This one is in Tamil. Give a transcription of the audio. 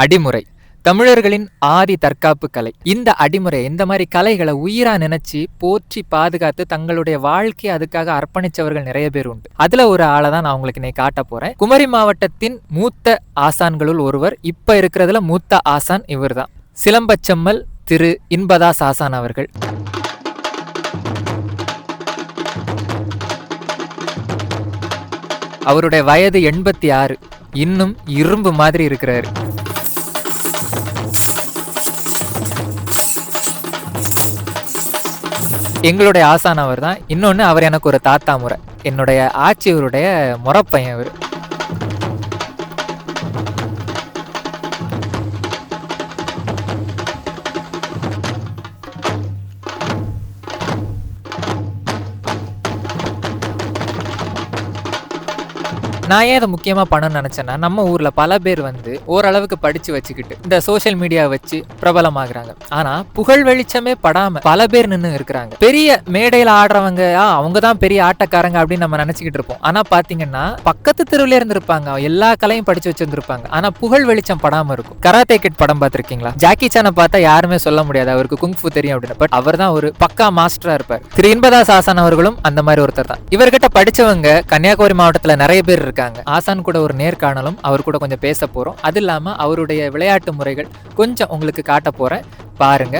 அடிமுறை தமிழர்களின் ஆதி தற்காப்பு கலை. இந்த அடிமுறை இந்த மாதிரி கலைகளை உயிரா நினைச்சு போற்றி பாதுகாத்து தங்களுடைய வாழ்க்கையை அதுக்காக அர்ப்பணிச்சவர்கள் நிறைய பேர் உண்டு. அதுல ஒரு ஆளை தான் நான் உங்களுக்கு இன்னைக்கு காட்ட போறேன். குமரி மாவட்டத்தின் மூத்த ஆசான்களுள் ஒருவர். இப்ப இருக்கிறதுல மூத்த ஆசான் இவர் தான், சிலம்பச்செம்மல் திரு இன்பதாஸ் ஆசான் அவர்கள். அவருடைய வயது 86. இன்னும் இரும்பு மாதிரி இருக்கிறாரு. எங்களுடைய ஆசான் அவர் தான். இன்னொன்னு, அவர் எனக்கு ஒரு தாத்தா முறை. என்னுடைய ஆட்சியருடைய முறப்பையன் அவர். நான் ஏன் அதை முக்கியமாக பண்ணணும்னு நினச்சேன்னா, நம்ம ஊரில் பல பேர் ஓரளவுக்கு படித்து வச்சுக்கிட்டு இந்த சோஷியல் மீடியா வச்சு பிரபலமாகறாங்க. ஆனால் புகழ் வெளிச்சமே படாமல் பல பேர் நின்று இருக்கிறாங்க. பெரிய மேடையில் ஆடுறவங்க அவங்க தான் பெரிய ஆட்டக்காரங்க அப்படின்னு நம்ம நினச்சிக்கிட்டு இருப்போம். ஆனால் பார்த்தீங்கன்னா பக்கத்து தெருவிலே இருந்திருப்பாங்க, எல்லா கலையும் படித்து வச்சுருந்துருப்பாங்க. ஆனால் புகழ் வெளிச்சம் படாமல் இருக்கும். கராத்தே கிட் படம் பார்த்துருக்கீங்களா? ஜாக்கி சானை பார்த்தா யாருமே சொல்ல முடியாது அவருக்கு குங்ஃபு தெரியும் அப்படின்னு. பட் அவர் தான் ஒரு பக்கா மாஸ்டரா இருப்பார். திரு இன்பதாஸ் ஆசான் அவர்களும் அந்த மாதிரி ஒருத்தர் தான். இவர்கிட்ட படிச்சவங்க கன்னியாகுமரி மாவட்டத்தில் நிறைய பேர் இருக்காங்க. ஆசான் கூட ஒரு நேர்காணலும் அவர் கூட கொஞ்சம் பேச போறோம். அது இல்லாம அவருடைய விளையாட்டு முறைகள் கொஞ்சம் உங்களுக்கு காட்ட போறேன், பாருங்க.